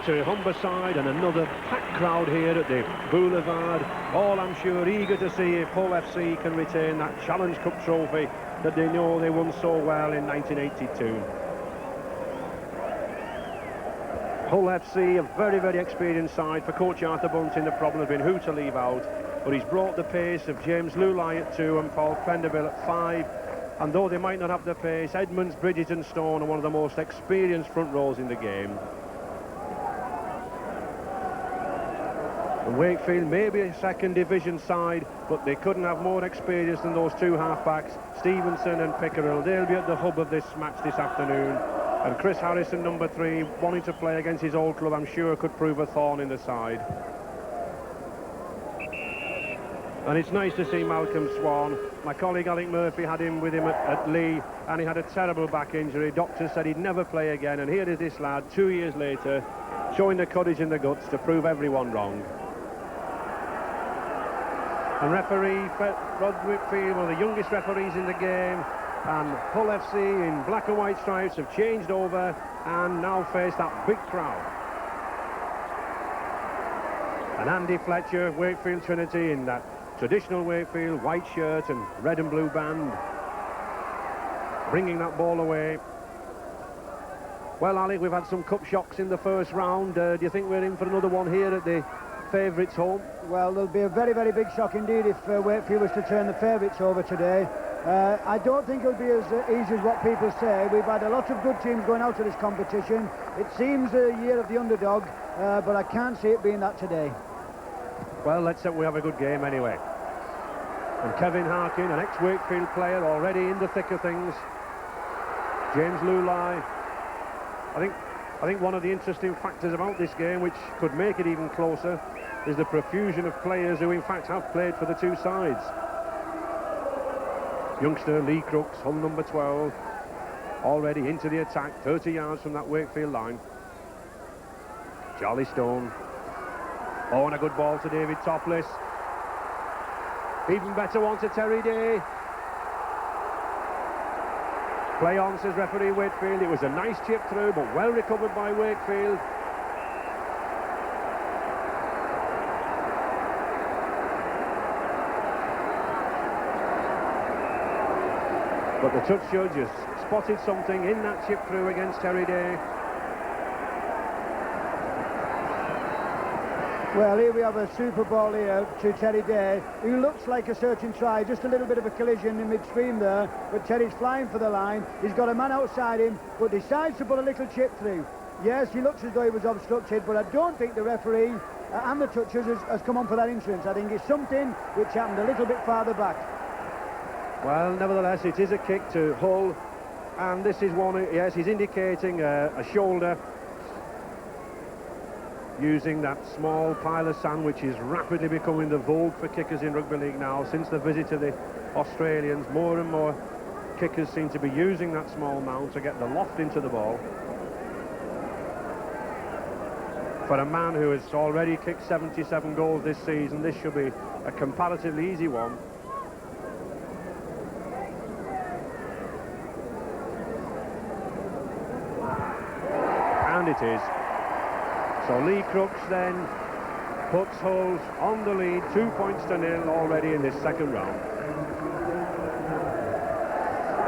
to Humberside, and another packed crowd here at the Boulevard. All, I'm sure, eager to see if Hull FC can retain that Challenge Cup trophy that they know they won so well in 1982. Hull FC, a very, very experienced side. For coach Arthur Bunting, the problem has been who to leave out, but he's brought the pace of James Lulai at 2 and Paul Prenderville at 5. And though they might not have the pace, Edmonds, Bridges and Stone are one of the most experienced front rows in the game. And Wakefield may be a second division side, but they couldn't have more experience than those two half-backs, Stevenson and Pickerel. They'll be at the hub of this match this afternoon. And Chris Harrison, number 3, wanting to play against his old club, I'm sure could prove a thorn in the side. And it's nice to see Malcolm Swan. My colleague Alec Murphy had him with him at Lee, and he had a terrible back injury. Doctors said he'd never play again, and here is this lad 2 years later showing the courage and the guts to prove everyone wrong. And referee Rod Whitfield, one of the youngest referees in the game, and Hull FC in black and white stripes have changed over and now face that big crowd. And Andy Fletcher, Wakefield Trinity, in that traditional Wakefield white shirt and red and blue band, bringing that ball away. Well, Alec, we've had some cup shocks in the first round. Do you think we're in for another one here at the favourites' home? Well, there'll be a very, very big shock indeed if Wakefield was to turn the favourites over today. I don't think it'll be as easy as what people say. We've had a lot of good teams going out to this competition. It seems a year of the underdog, but I can't see it being that today. Well, let's hope we have a good game anyway. And Kevin Harkin, an ex-Wakefield player, already in the thick of things. James Lulai. I think one of the interesting factors about this game, which could make it even closer, is the profusion of players who in fact have played for the two sides. Youngster Lee Crooks, Hull number 12, already into the attack, 30 yards from that Wakefield line. Charlie Stone. Oh, and a good ball to David Topless. Even better one to Terry Day. Play on, says referee Wakefield. It was a nice chip through, but well recovered by Wakefield. But the touch judge has spotted something in that chip through against Terry Day. Well, here we have a super ball here to Terry Day, who looks like a searching try. Just a little bit of a collision in midstream there, but Terry's flying for the line. He's got a man outside him, but decides to put a little chip through. Yes, he looks as though he was obstructed, but I don't think the referee and the touchers has come on for that insurance. I think it's something which happened a little bit farther back. Well, nevertheless, it is a kick to Hull, and this is one, yes, he's indicating a shoulder, using that small pile of sand which is rapidly becoming the vogue for kickers in rugby league now. Since the visit of the Australians, more and more kickers seem to be using that small mound to get the loft into the ball. For a man who has already kicked 77 goals this season, this should be a comparatively easy one. And it is. So Lee Crooks then puts Hull on the lead, 2-0 already in this second round.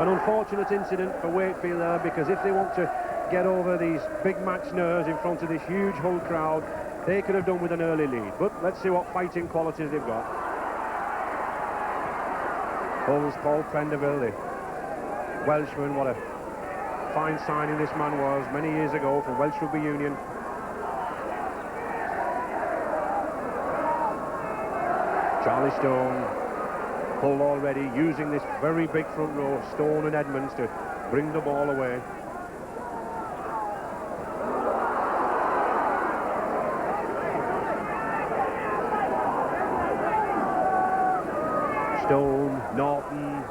An unfortunate incident for Wakefield there, because if they want to get over these big match nerves in front of this huge Hull crowd, they could have done with an early lead. But let's see what fighting qualities they've got. Hull's Paul Prenderville, the Welshman, what a fine signing this man was many years ago for Welsh Rugby Union. Charlie Stone, Hull already using this very big front row, Stone and Edmonds, to bring the ball away. Stone, Norton,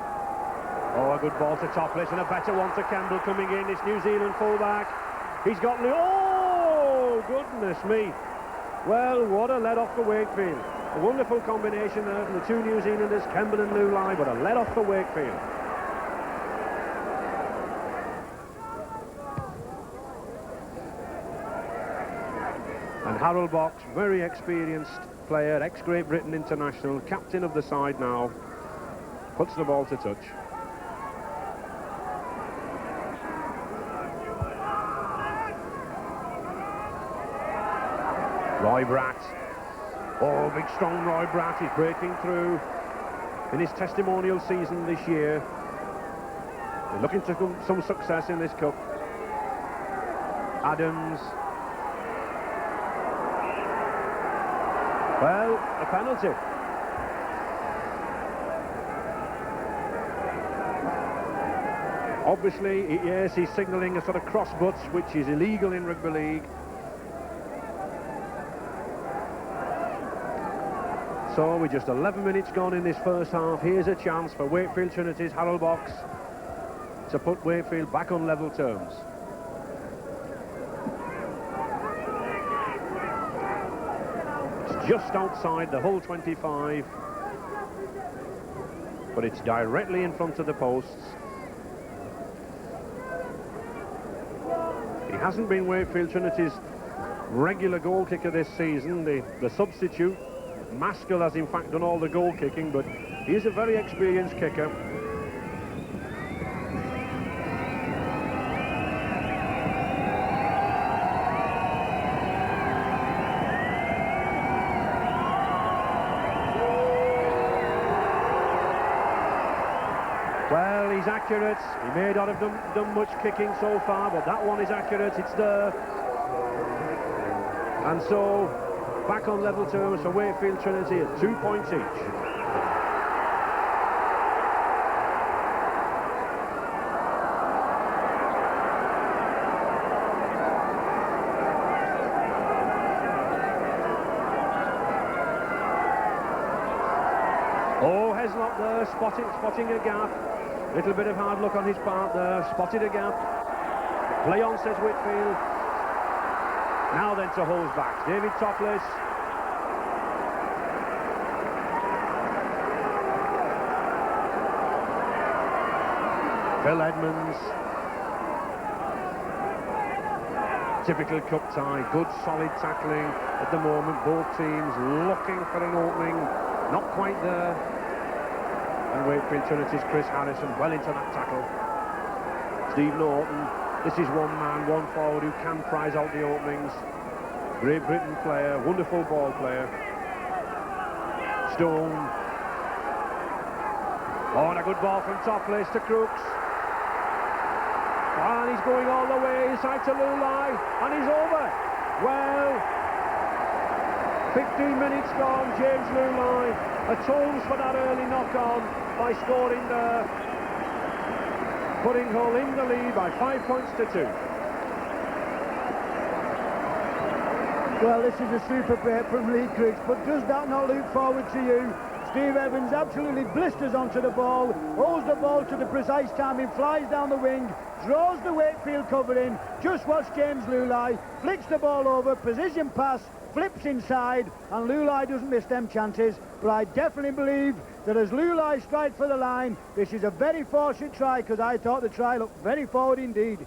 oh, a good ball to Topless, and a better one to Campbell coming in, this New Zealand fullback. He's got, oh, goodness me. Well, what a let-off for Wakefield. A wonderful combination there from the two New Zealanders, Campbell and Lulai, but a let-off for Wakefield. And Harold Box, very experienced player, ex-Great Britain international, captain of the side now, puts the ball to touch. Roy Bratt. Oh, big strong Roy Bratt is breaking through in his testimonial season this year. They're looking to some success in this cup. Adams. Well, a penalty. Obviously, yes, he's signalling a sort of cross butts, which is illegal in rugby league. So with just 11 minutes gone in this first half, here's a chance for Wakefield Trinity's Harold Box to put Wakefield back on level terms. It's just outside the Hull 25, but it's directly in front of the posts. He hasn't been Wakefield Trinity's regular goal kicker this season. The substitute, Maskell, has in fact done all the goal kicking, but he is a very experienced kicker. Well, he's accurate. He may not have done much kicking so far, but that one is accurate. It's there. And so, back on level terms for Wakefield Trinity at 2 points each. Oh, Heslop there, spotting a gap. Little bit of hard luck on his part there, spotted a gap. Play on, says Whitfield. Now then to Hull's backs, David Topless. Phil Edmonds. Typical cup tie, good solid tackling at the moment. Both teams looking for an opening, not quite there. And Wakefield Trinity's Chris Harrison well into that tackle. Steve Norton. This is one man, one forward who can prize out the openings. Great Britain player, wonderful ball player. Stone. Oh, and a good ball from Topless to Crooks. And he's going all the way inside to Lulai, and he's over. Well, 15 minutes gone. James Lulai atones for that early knock-on by scoring there, putting Hull in the lead by 5 points to 2. Well, this is a super break from Lee Crooks, but does that not look forward to you? Steve Evans absolutely blisters onto the ball, holds the ball to the precise timing, flies down the wing, draws the Wakefield cover in. Just watch James Lulai, flicks the ball over, position pass, flips inside, and Lulai doesn't miss them chances. But I definitely believe that as Lulai strides for the line, this is a very fortunate try, because I thought the try looked very forward indeed.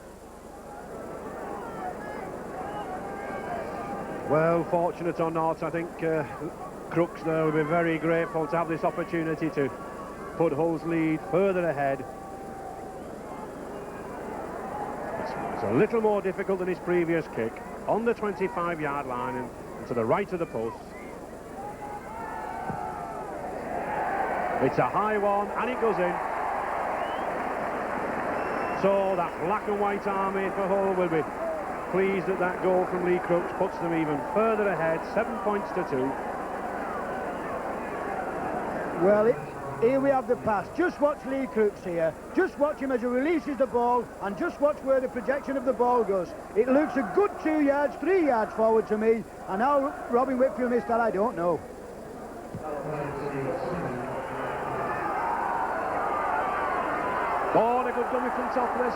Well, fortunate or not, I think Crooks there will be very grateful to have this opportunity to put Hull's lead further ahead. It's a little more difficult than his previous kick, on the 25-yard line and to the right of the post. It's a high one, and it goes in. So that black and white army for Hull will be pleased that that goal from Lee Crooks puts them even further ahead, 7 points to 2. Well, here we have the pass. Just watch Lee Crooks here. Just watch him as he releases the ball, and just watch where the projection of the ball goes. It looks a good 2 yards, 3 yards forward to me, and how Robin Whitfield missed that, I don't know. Oh, and a good dummy from Topless.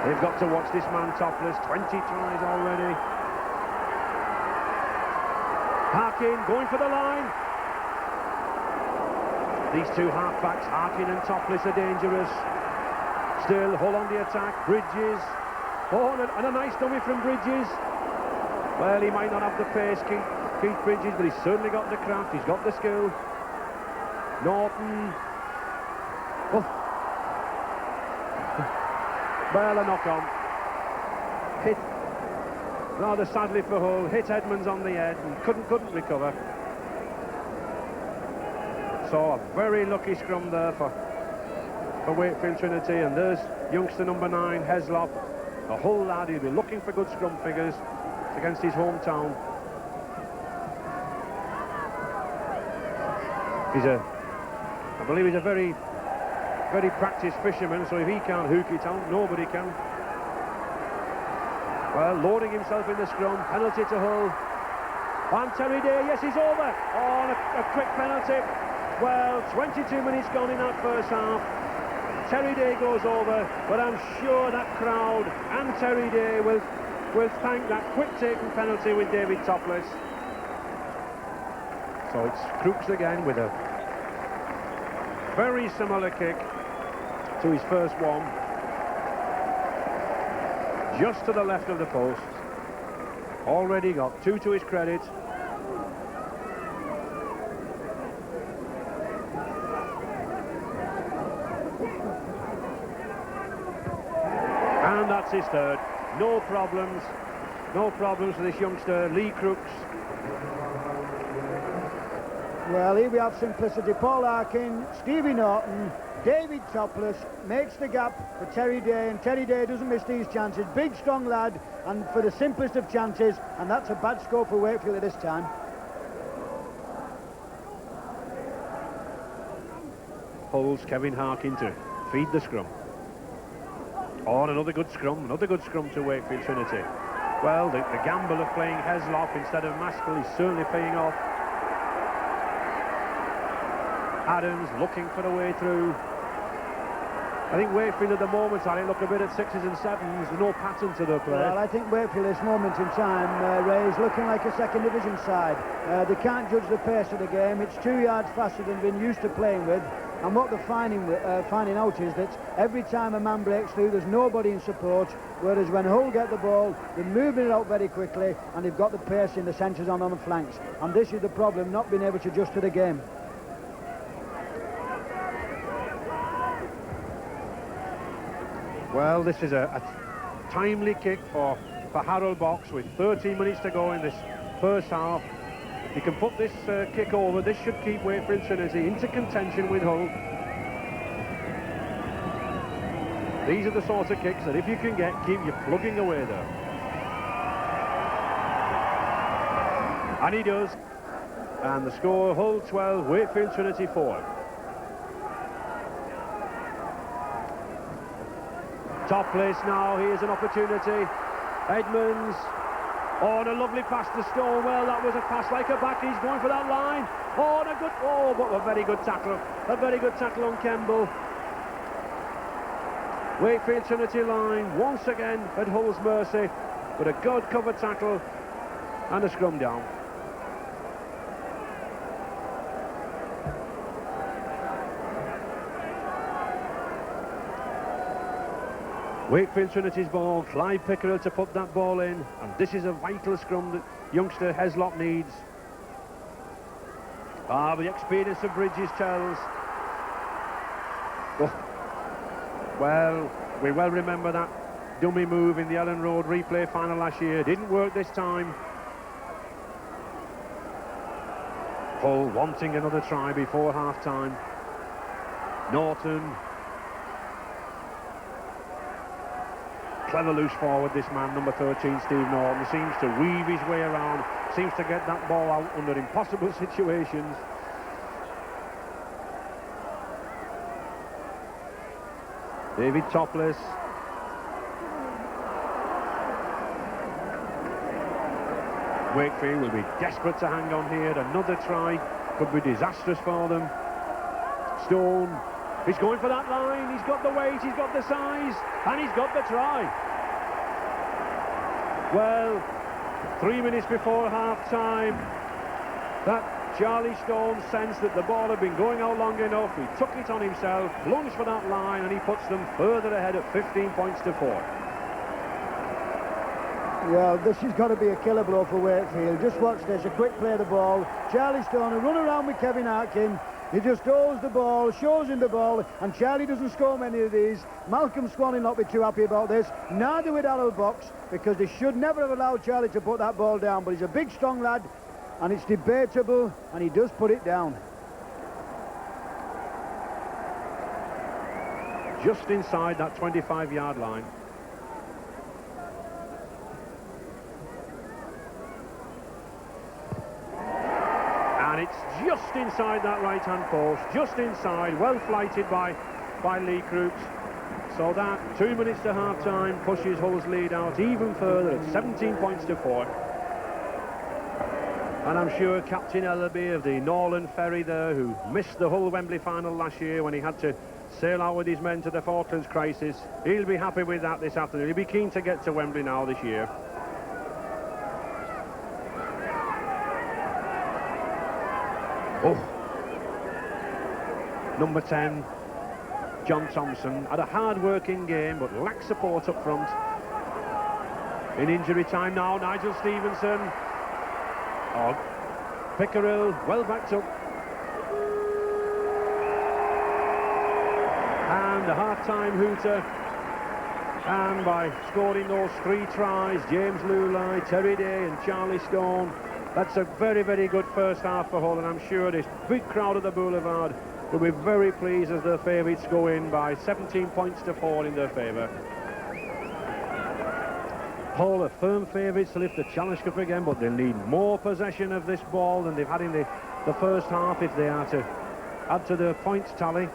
They've got to watch this man Topless, 20 tries already. Harkin going for the line. These two half-backs, Harkin and Topless, are dangerous. Still, Hull on the attack, Bridges. Oh, and a nice dummy from Bridges. Well, he might not have the pace, Keith Bridges, but he's certainly got the craft, he's got the skill. Norton. Oh. Well, a knock on. Hit, rather sadly for Hull, hit Edmonds on the head and couldn't recover. So a very lucky scrum there for Wakefield Trinity, and there's youngster number 9, Heslop, a Hull lad. He'll be looking for good scrum figures against his hometown. I believe he's a very practiced fisherman, so if he can't hook it out, nobody can. Well, loading himself in the scrum, penalty to Hull. And Terry Day, yes, he's over. Oh, a quick penalty. Well, 22 minutes gone in that first half. Terry Day goes over, but I'm sure that crowd and Terry Day will thank that quick taken penalty with David Topless. So it's Crooks again with a very similar kick to his first one. Just to the left of the post. Already got 2 to his credit. And that's his third. No problems for this youngster, Lee Crooks. Well, here we have simplicity. Paul Harkin, Stevie Norton, David Topless makes the gap for Terry Day, and Terry Day doesn't miss these chances. Big, strong lad, and for the simplest of chances, and that's a bad score for Wakefield at this time. Hull's Kevin Harkin to feed the scrum. Oh, and another good scrum to Wakefield Trinity. Well, the gamble of playing Heslop instead of Maskell is certainly paying off. Adams looking for a way through. I think Wakefield at the moment, I look a bit at 6s and 7s. There's no pattern to their play. Well, I think Wakefield at this moment in time, Ray, is looking like a second division side. They can't judge the pace of the game. It's 2 yards faster than they've been used to playing with. And what they're finding out is that every time a man breaks through, there's nobody in support, whereas when Hull get the ball, they're moving it out very quickly, and they've got the pace in the centres on the flanks. And this is the problem, not being able to adjust to the game. Well, this is a timely kick for Harold Box with 13 minutes to go in this first half. If you can put this kick over, this should keep Wakefield Trinity into contention with Hull. These are the sorts of kicks that if you can get, keep you plugging away there. And he does. And the score, Hull 12, Wakefield Trinity 4. Topless now, here's an opportunity. Edmonds. Oh, and a lovely pass to Stone. Well, that was a pass like a back. He's going for that line. Oh, and but a very good tackle. A very good tackle on Kemble. Wakefield Trinity line once again at Hull's mercy, but a good cover tackle and a scrum down. Wakefield Trinity's ball, Clive Pickerel to put that ball in, and this is a vital scrum that youngster Heslop needs. But the experience of Bridges tells. Oh. Well, we well remember that dummy move in the Ellen Road replay final last year. Didn't work this time. Hull wanting another try before half-time. Norton. Clever loose forward, this man, number 13, Steve Norton, seems to weave his way around, seems to get that ball out under impossible situations. David Topless. Wakefield will be desperate to hang on here. Another try could be disastrous for them. Stone. He's going for that line, he's got the weight, he's got the size, and he's got the try. Well, 3 minutes before half-time, that Charlie Stone sensed that the ball had been going out long enough. He took it on himself, plunged for that line, and he puts them further ahead at 15 points to 4. Yeah, this has got to be a killer blow for Wakefield. Just watch this, a quick play of the ball. Charlie Stone, a run around with Kevin Harkin. He just holds the ball, shows him the ball, and Charlie doesn't score many of these. Malcolm Swan will not be too happy about this. Neither with Harold Box, because they should never have allowed Charlie to put that ball down. But he's a big, strong lad, and it's debatable, and he does put it down. Just inside that 25-yard line. And it's just inside that right-hand post, just inside, well flighted by Lee Crooks. So that 2 minutes to half-time pushes Hull's lead out even further at 17 points to 4. And I'm sure Captain Ellaby of the Norland Ferry there, who missed the Hull Wembley final last year when he had to sail out with his men to the Falklands crisis, he'll be happy with that this afternoon. He'll be keen to get to Wembley now this year. Oh, number 10, John Thompson, had a hard-working game but lacked support up front. In injury time now, Nigel Stevenson. Oh, Pickerill, well backed up. And a half-time hooter. And by scoring those 3 tries, James Lulai, Terry Day and Charlie Stone, that's a very, very good first half for Hull, and I'm sure this big crowd at the Boulevard will be very pleased as their favourites go in by 17 points to 4 in their favour. Hull are firm favourites to lift the Challenge Cup again, but they'll need more possession of this ball than they've had in the first half if they are to add to their points tally.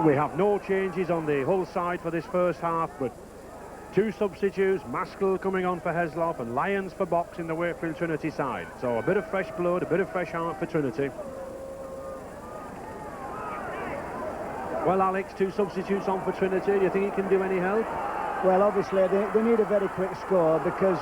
We have no changes on the Hull side for this first half, but 2 substitutes, Maskell coming on for Heslop and Lyons for Box in the Wakefield Trinity side. So a bit of fresh blood, a bit of fresh heart for Trinity. Well, Alex, 2 substitutes on for Trinity. Do you think it can do any help? Well, obviously, they need a very quick score because,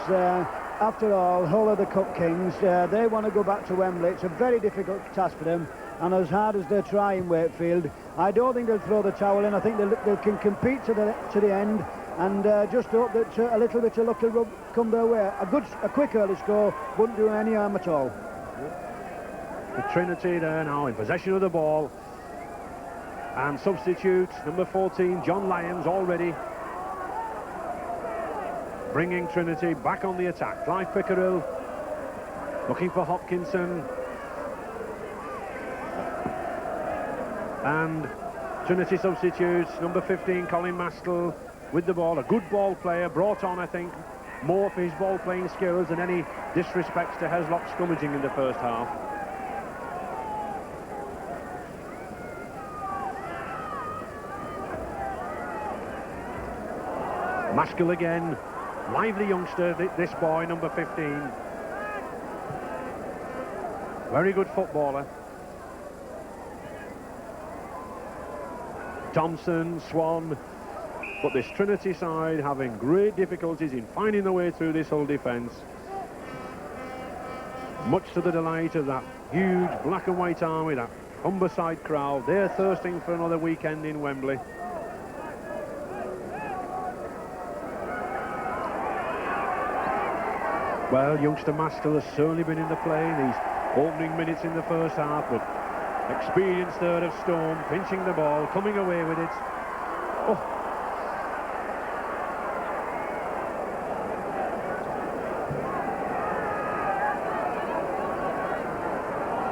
after all, Hull are the Cup Kings. They want to go back to Wembley. It's a very difficult task for them. And as hard as they're trying Wakefield, I don't think they'll throw the towel in. I think they can compete to the end and just hope that a little bit of luck will come their way. A quick early score wouldn't do any harm at all. The Trinity there now in possession of the ball. And substitute, number 14, John Lyons, already bringing Trinity back on the attack. Clive Pickerill looking for Hopkinson. And Trinity substitutes, number 15, Colin Maskell with the ball. A good ball player, brought on, I think, more for his ball-playing skills than any disrespects to Heslop's scrummaging in the first half. Maskell again, lively youngster, this boy, number 15. Very good footballer. Thompson, Swan, but this Trinity side having great difficulties in finding their way through this whole defence. Much to the delight of that huge black and white army, that Humberside crowd. They're thirsting for another weekend in Wembley. Well, youngster Maskell has certainly been in the play these opening minutes in the first half, but experienced third of Stone, pinching the ball, coming away with it. Oh.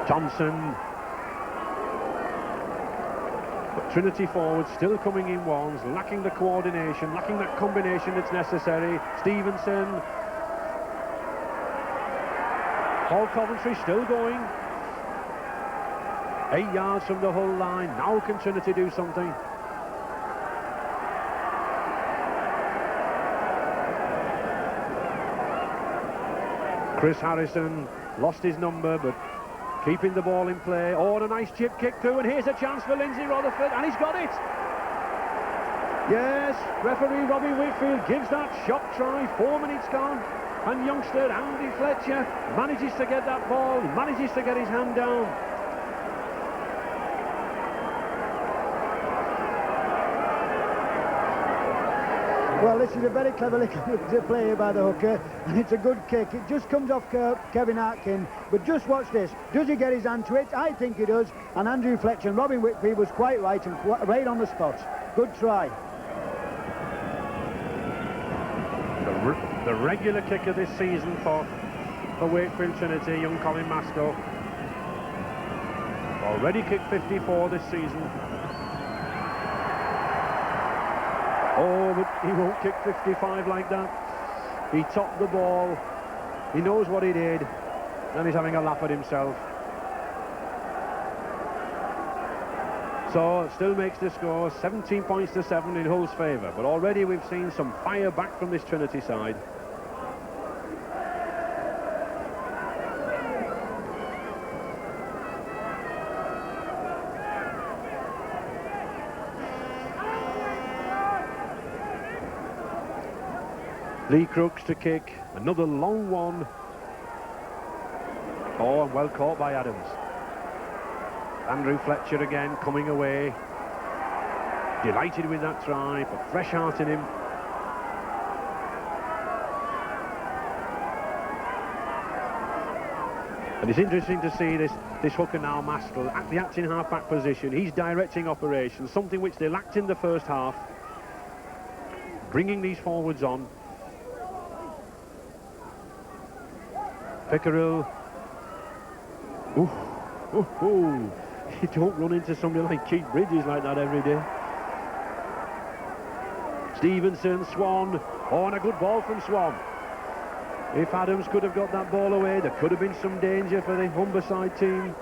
Thompson. But Trinity forwards still coming in ones, lacking the coordination, lacking that combination that's necessary. Stevenson. Paul Coventry still going. 8 yards from the Hull line. Now can Trinity do something? Chris Harrison lost his number, but keeping the ball in play. Oh, and a nice chip kick through, and here's a chance for Lindsay Rutherford, and he's got it! Yes, referee Robbie Wakefield gives that shock try, 4 minutes gone, and youngster Andy Fletcher manages to get that ball, manages to get his hand down. Well, this is a very clever little play here by the hooker, and it's a good kick. It just comes off Kevin Harkin, but just watch this. Does he get his hand to it? I think he does, and Andrew Fletcher and Robin Whitfield was quite right and right on the spot. Good try. The regular kicker this season for Wakefield Trinity, young Colin Masco. Already kicked 54 this season. Oh, but he won't kick 55 like that. He topped the ball. He knows what he did, and he's having a laugh at himself. So it still makes the score 17 points to 7 in Hull's favour. But already we've seen some fire back from this Trinity side. Lee Crooks to kick, another long one. Oh, and well caught by Adams. Andrew Fletcher again coming away. Delighted with that try, put fresh heart in him. And it's interesting to see this hooker now, Maskell, at the acting half-back position. He's directing operations, something which they lacked in the first half. Bringing these forwards on. Pickerel. Ooh, ooh, ooh. You don't run into somebody like Keith Bridges like that every day. Stevenson, Swan. Oh, and a good ball from Swan. If Adams could have got that ball away, there could have been some danger for the Humberside team.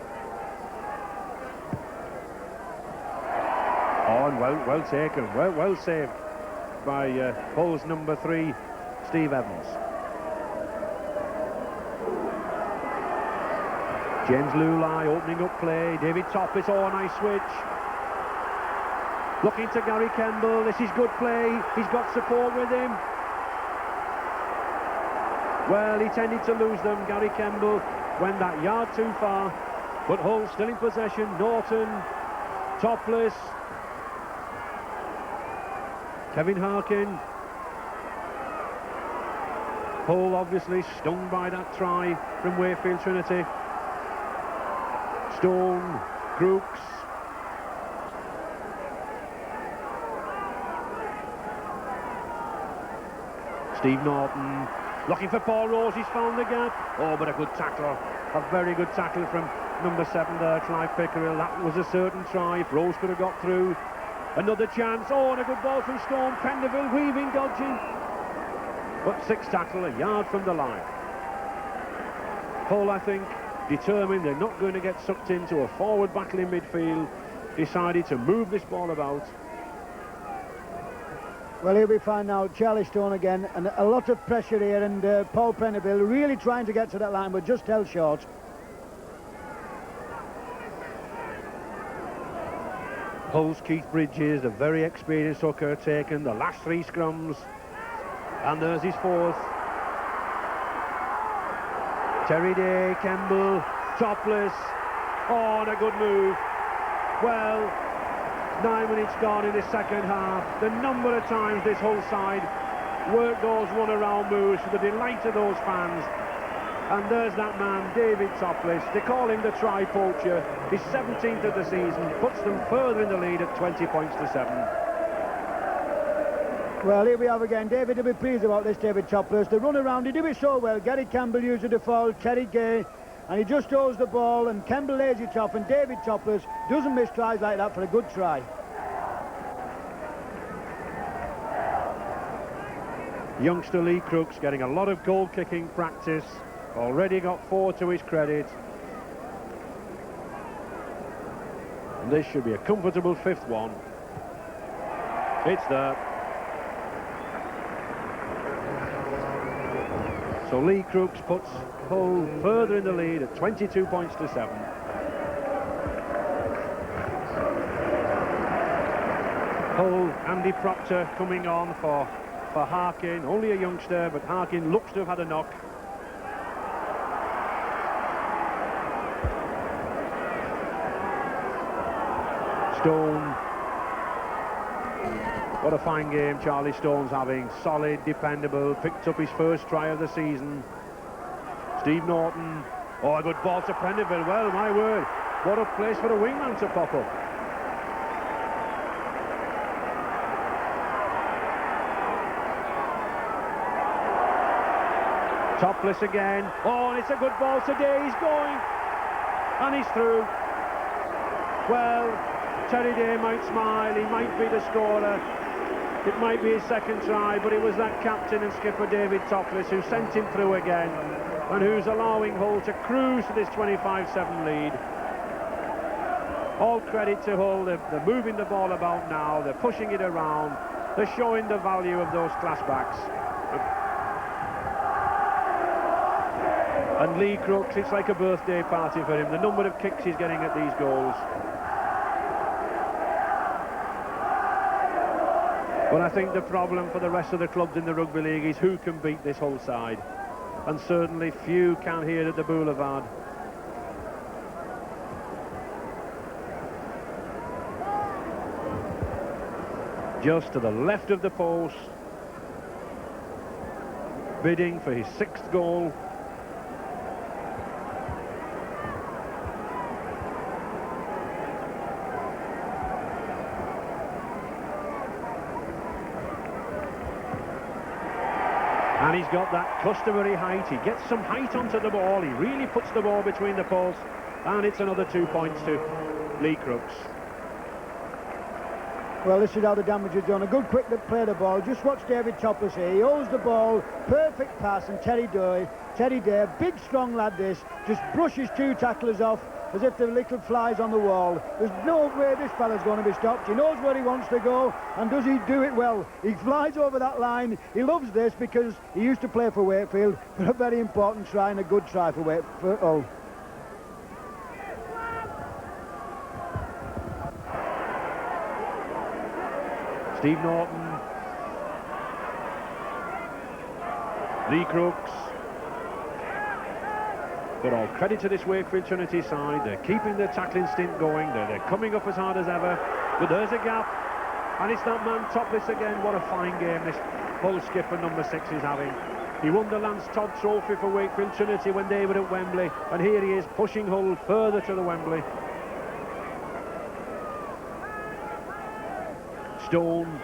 Oh, and well taken, well saved by Hull's number 3, Steve Evans. James Lulai opening up play. David Toppis, oh, a nice switch. Looking to Gary Kemble. This is good play. He's got support with him. Well, he tended to lose them. Gary Kemble went that yard too far. But Hull still in possession. Norton, Topless. Kevin Harkin. Hull obviously stung by that try from Wakefield Trinity. Stone, Crooks. Steve Norton looking for Paul Rose. He's found the gap. Oh, but a good tackle. A very good tackle from number 7 there, Clive Pickerel. That was a certain try. If Rose could have got through. Another chance. Oh, and a good ball from Stone. Penderville weaving, dodging. But 6 tackle, a yard from the line. Hull, I think, determined they're not going to get sucked into a forward battle in midfield, decided to move this ball about. Well, he'll be fine now. Charlie Stone again, and a lot of pressure here, and Paul Penderville really trying to get to that line, but just held short. Hull's Keith Bridges, a very experienced hooker, taken the last 3 scrums, and there's his 4th. Terry Day, Kemble, Topless. Oh, and a good move. Well, 9 minutes gone in the second half. The number of times this Hull side work those run-around moves for the delight of those fans. And there's that man, David Topless. They call him the try-poacher. His 17th of the season puts them further in the lead at 20 points to 7. Well, here we have again. David will be pleased about this, David Topless. The run around, he did it so well. Gary Campbell used the default, Terry Gay, and he just holds the ball, and Campbell lays it off, and David Topless doesn't miss tries like that for a good try. Youngster Lee Crooks getting a lot of goal-kicking practice. Already got 4 to his credit. And this should be a comfortable 5th one. It's there. So Lee Crooks puts Hull further in the lead at 22 points to 7. Hull, Andy Proctor coming on for Harkin. Only a youngster, but Harkin looks to have had a knock. Stone. What a fine game Charlie Stone's having. Solid, dependable, picked up his first try of the season. Steve Norton. Oh, a good ball to Prenderville. Well, my word, what a place for a wingman to pop up. Topless again. Oh, and it's a good ball today. He's going. And he's through. Well, Terry Day might smile. He might be the scorer. It might be his second try, but it was that captain and skipper David Topless who sent him through again and who's allowing Hull to cruise to this 25-7 lead. All credit to Hull. They're moving the ball about now. They're pushing it around. They're showing the value of those class backs. And Lee Crooks, it's like a birthday party for him. The number of kicks he's getting at these goals. But I think the problem for the rest of the clubs in the Rugby League is who can beat this Hull side. And certainly few can here at the Boulevard. Just to the left of the post. Bidding for his 6th goal. And he's got that customary height. He gets some height onto the ball. He really puts the ball between the posts. And it's another 2 points to Lee Crooks. Well, this is how the damage is done. A good quick play of the ball. Just watch David Topless here. He holds the ball. Perfect pass. And Terry Day, big strong lad this, just brushes 2 tacklers off as if they're little flies on the wall. There's no way this fella's going to be stopped. He knows where he wants to go, and does he do it well? He flies over that line. He loves this because he used to play for Wakefield, but a very important try and a good try for Hull. Steve Norton. Lee Crooks. But all credit to this Wakefield Trinity side. They're keeping their tackling stint going. They're coming up as hard as ever. But there's a gap. And it's that man Topless again. What a fine game this Hull skipper number 6 is having. He won the Lance Todd Trophy for Wakefield Trinity when they were at Wembley. And here he is pushing Hull further to the Wembley. Stone.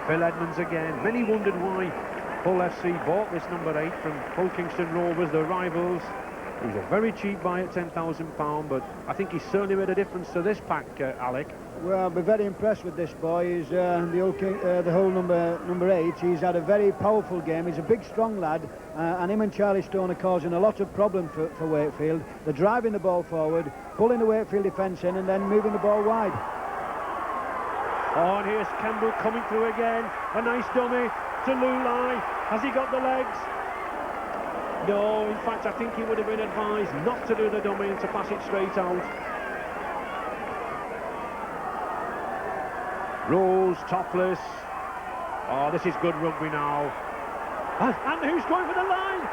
Phil Edmonds again. Many wondered why Hull FC bought this number 8 from Hull Kingston Rovers, their rivals. He was a very cheap buy at £10,000, but I think he certainly made a difference to this pack, Alec. Well, I'll be very impressed with this boy. He's the Hull number 8. He's had a very powerful game. He's a big, strong lad, and him and Charlie Stone are causing a lot of problem for Wakefield. They're driving the ball forward, pulling the Wakefield defence in, and then moving the ball wide. Oh, and here's Campbell coming through again. A nice dummy to Lulai. Has he got the legs? No, in fact, I think he would have been advised not to do the dummy and to pass it straight out. Rose, Topless. Oh, this is good rugby now. And who's going for the line?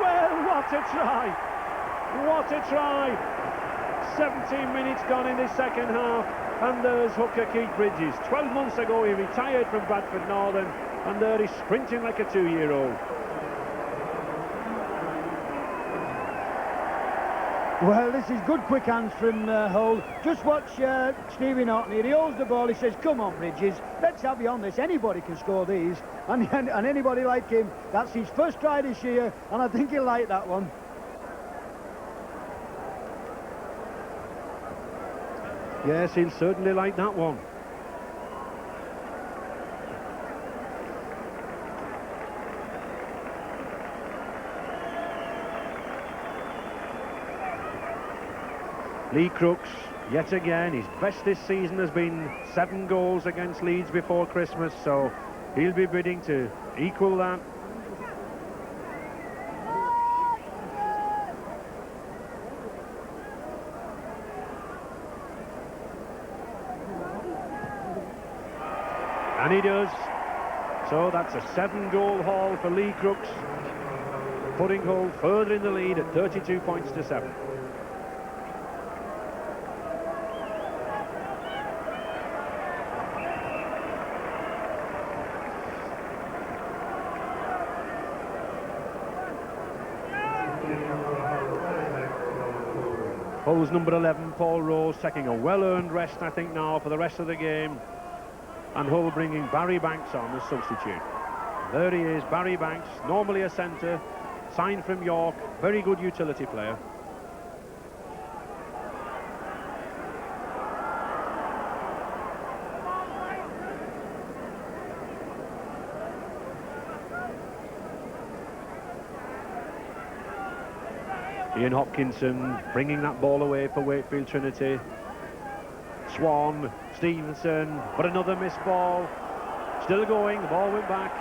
Well, what a try. What a try. 17 minutes gone in this second half. And there's hooker Keith Bridges. 12 months ago he retired from Bradford Northern, and there he's sprinting like a 2-year-old. Well, this is good quick hands from Hull. Just watch Stevie Norton here. He holds the ball. He says, come on, Bridges, let's have you on this. Anybody can score these. And anybody like him, that's his first try this year, and I think he'll like that one. Yes, he'll certainly like that one. Lee Crooks, yet again, his best this season has been 7 goals against Leeds before Christmas, so he'll be bidding to equal that. And he does. So that's a 7-goal haul for Lee Crooks, putting Hull further in the lead at 32 points to 7. Hull's number 11, Paul Rose, taking a well-earned rest, I think, now for the rest of the game. And Hull bringing Barry Banks on as substitute. There he is, Barry Banks, normally a centre, signed from York, very good utility player. Ian Hopkinson bringing that ball away for Wakefield Trinity. Swan, Stevenson, but another missed ball. Still going, the ball went back.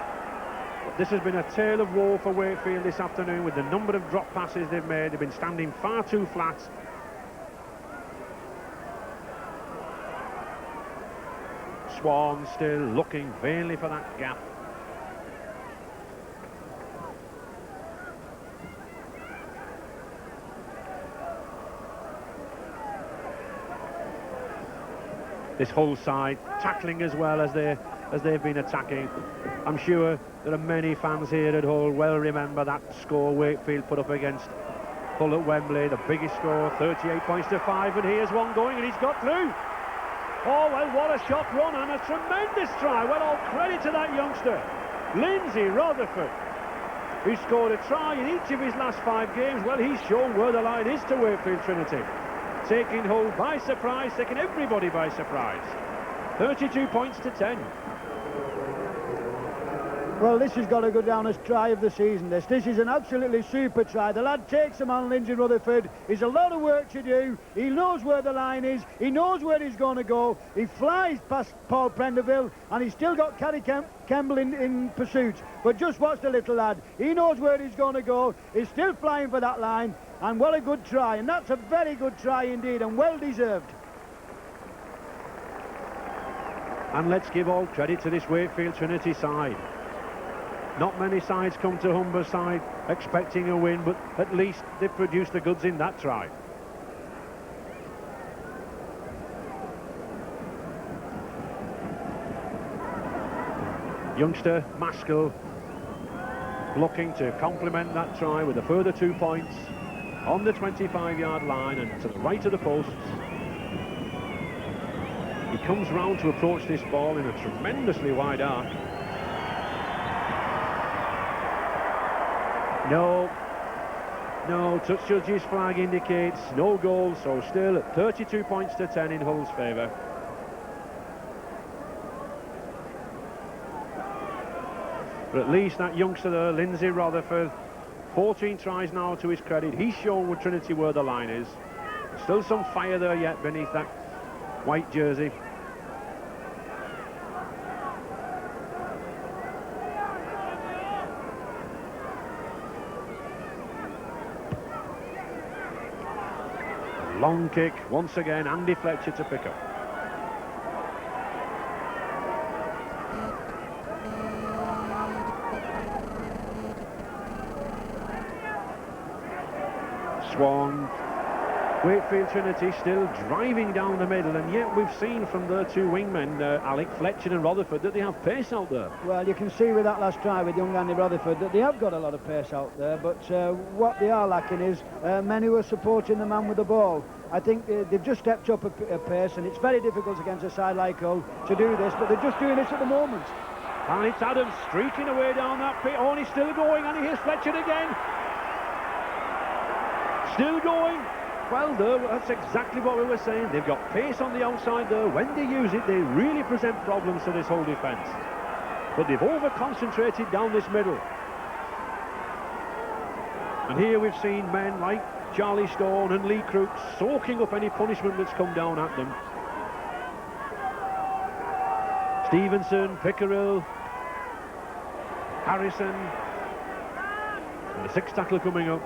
But this has been a tale of woe for Wakefield this afternoon with the number of drop passes they've made. They've been standing far too flat. Swan still looking vainly for that gap. This Hull side tackling as well as they've been attacking. I'm sure there are many fans here at Hull well remember that score Wakefield put up against Hull at Wembley, the biggest score, 38 points to 5, and here's one going and he's got through. Oh well, what a shot run and a tremendous try. Well, all credit to that youngster, Lindsay Rutherford, who scored a try in each of his last 5 games. Well, he's shown where the line is to Wakefield Trinity. Taking Hull by surprise, taking everybody by surprise. 32 points to 10. Well, this has got to go down as try of the season. This is an absolutely super try. The lad takes him on, Lindsay Rutherford. He's a lot of work to do. He knows where the line is. He knows where he's going to go. He flies past Paul Prenderville, and he's still got Caddy Campbell in pursuit. But just watch the little lad. He knows where he's going to go. He's still flying for that line. And what a good try. And that's a very good try indeed, and well deserved. And let's give all credit to this Wakefield Trinity side. Not many sides come to Humberside expecting a win, but at least they've produced the goods in that try. Youngster Maskell looking to complement that try with a further 2 points on the 25-yard line and to the right of the posts. He comes round to approach this ball in a tremendously wide arc. No, touch judge's flag indicates no goal, so still at 32 points to 10 in Hull's favour. But at least that youngster there, Lindsay Rutherford, 14 tries now to his credit. He's shown with Trinity where the line is. Still some fire there yet beneath that white jersey. Long kick, once again, Andy Fletcher to pick up. Swan, Wakefield Trinity still driving down the middle, and yet we've seen from their 2 wingmen, Alec Fletcher and Rutherford, that they have pace out there. Well, you can see with that last try with young Andy Rutherford that they have got a lot of pace out there, but what they are lacking is men who are supporting the man with the ball. I think they've just stepped up a pace, and it's very difficult against a side like Hull to do this, but they're just doing this at the moment. And it's Adams streaking away down that pit. Oh, and he's still going, and here's Fletcher again. Still going. Well, there, that's exactly what we were saying. They've got pace on the outside there. When they use it, they really present problems to this whole defence. But they've over-concentrated down this middle. And here we've seen men like Charlie Stone and Lee Crooks soaking up any punishment that's come down at them. Stevenson, Pickerill, Harrison. And the 6th tackle coming up.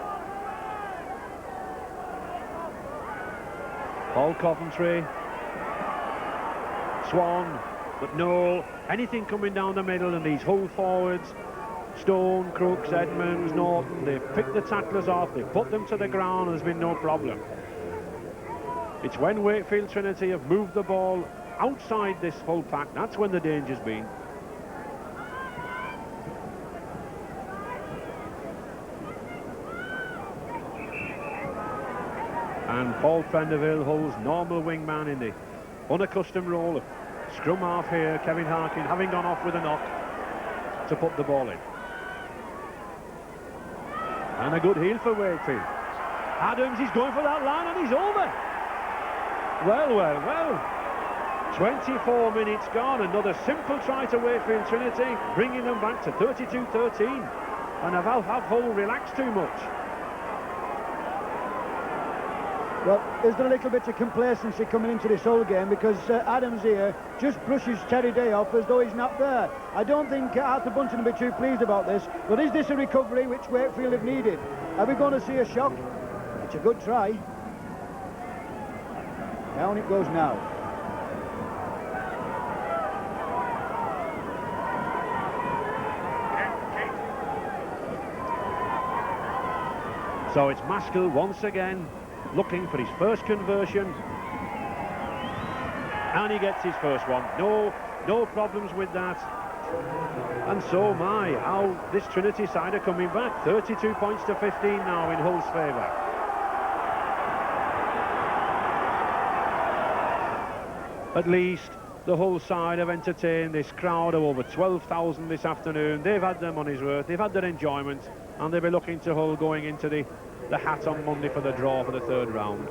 Paul Coventry, Swan, but no, anything coming down the middle, and these Hull forwards, Stone, Crooks, Edmonds, Norton, they've picked the tacklers off, they've put them to the ground, and there's been no problem. It's when Wakefield Trinity have moved the ball outside this Hull pack, that's when the danger's been. And Paul Prenderville, Hull's normal wingman in the unaccustomed role of scrum half here. Kevin Harkin having gone off with a knock to put the ball in. And a good heel for Wakefield. Adams, he's going for that line and he's over. Well, well, well. 24 minutes gone. Another simple try to Wakefield Trinity, bringing them back to 32-13. And have Hull relaxed too much. Well, there's a little bit of complacency coming into this whole game because Adams here just brushes Terry Day off as though he's not there. I don't think Arthur Bunton will be too pleased about this, but is this a recovery which Wakefield have needed? Are we going to see a shock? It's a good try. Down it goes now. So it's Maskell once again looking for his first conversion, and he gets his first one. No problems with that. And so how this Trinity side are coming back. 32 points to 15 now in Hull's favour. At least the Hull side have entertained this crowd of over 12,000 this afternoon. They've had their money's worth, they've had their enjoyment, and they'll be looking to Hull going into the hat on Monday for the draw for the third round.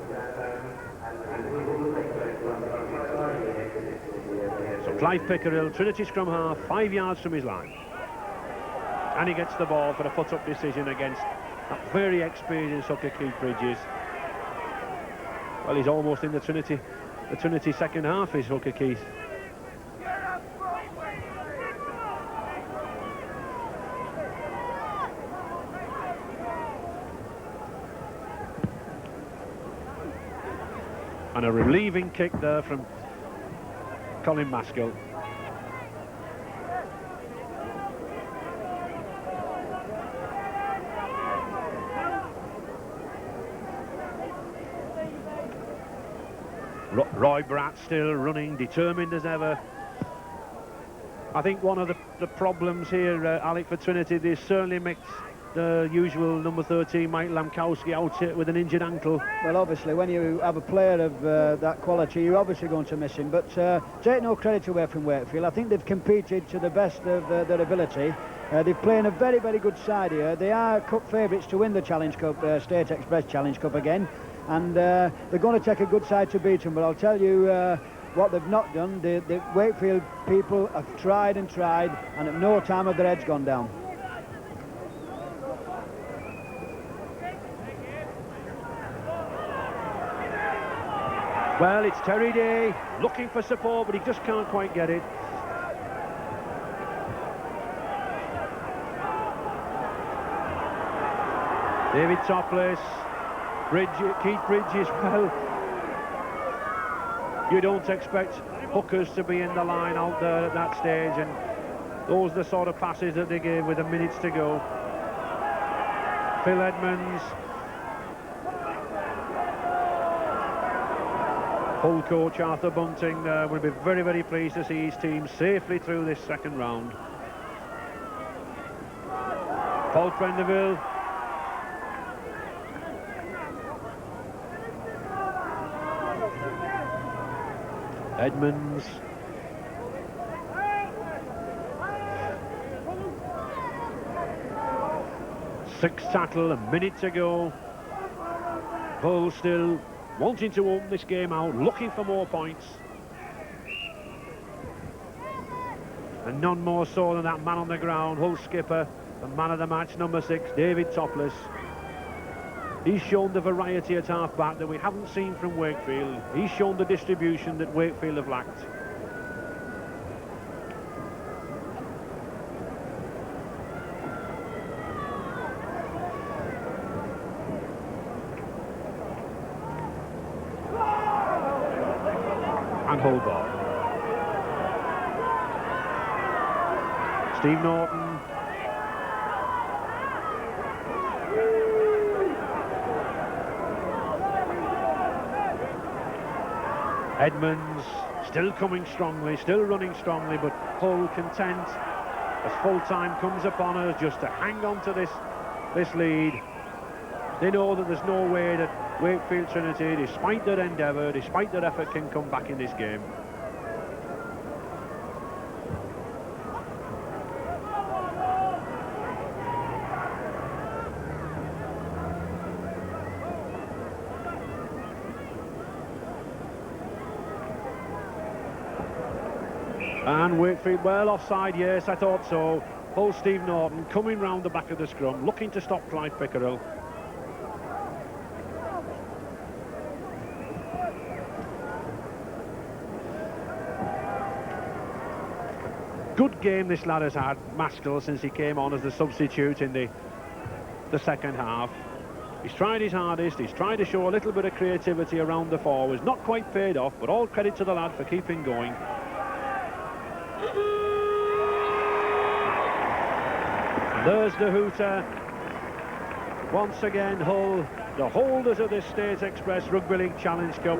So Clive Pickerill, Trinity scrum half, 5 yards from his line. And he gets the ball for a foot-up decision against that very experienced hooker Keith Bridges. Well, he's almost in the Trinity second half, is hooker Keith. And a relieving kick there from Colin Maskell. Roy Bratt still running, determined as ever. I think one of the problems here, Alec, for Trinity, they certainly mixed the usual number 13, Mike Lamkowski, out with an injured ankle. Well, obviously, when you have a player of that quality, you're obviously going to miss him. But take no credit away from Wakefield. I think they've competed to the best of their ability. They're playing a very, very good side here. They are cup favourites to win the Challenge Cup, State Express Challenge Cup again. And they're going to take a good side to beat them. But I'll tell you what they've not done. The Wakefield people have tried and tried, and at no time have their heads gone down. Well, it's Terry Day looking for support, but he just can't quite get it. David Topless, Keith Bridges, well, you don't expect hookers to be in the line out there at that stage, and those are the sort of passes that they gave with the minutes to go. Phil Edmonds. Hull coach Arthur Bunting will be very, very pleased to see his team safely through this second round. Paul Prenderville. Edmonds. Sixth tackle, a minute to go. Hull still wanting to open this game out, looking for more points. And none more so than that man on the ground, Hull skipper, the man of the match, number 6, David Topless. He's shown the variety at half-back that we haven't seen from Wakefield. He's shown the distribution that Wakefield have lacked. And Hull ball. Steve Norton. Edmonds still coming strongly, still running strongly, but Hull content as full time comes upon us just to hang on to this lead. They know that there's no way that Wakefield Trinity, despite their endeavour, despite their effort, can come back in this game. And Wakefield, well, offside, yes, I thought so. Old Steve Norton coming round the back of the scrum, looking to stop Clive Pickerel. Good game this lad has had, Maskell, since he came on as the substitute in the second half. He's tried his hardest, he's tried to show a little bit of creativity around the forwards. Not quite paid off, but all credit to the lad for keeping going. There's the hooter. Once again, Hull, the holders of the State Express Rugby League Challenge Cup,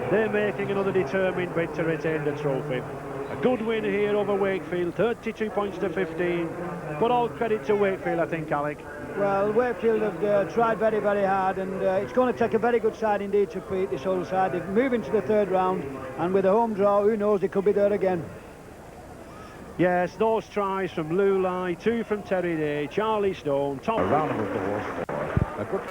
they're making another determined bid to retain the trophy. A good win here over Wakefield, 32 points to 15. But all credit to Wakefield, I think, Alec. Well, Wakefield have tried very, very hard, and it's going to take a very good side indeed to beat this Hull side. They're moving to the third round, and with a home draw, who knows, they could be there again. Yes, those tries from Lulai, 2 from Terry Day, Charlie Stone, Tom. A round of applause.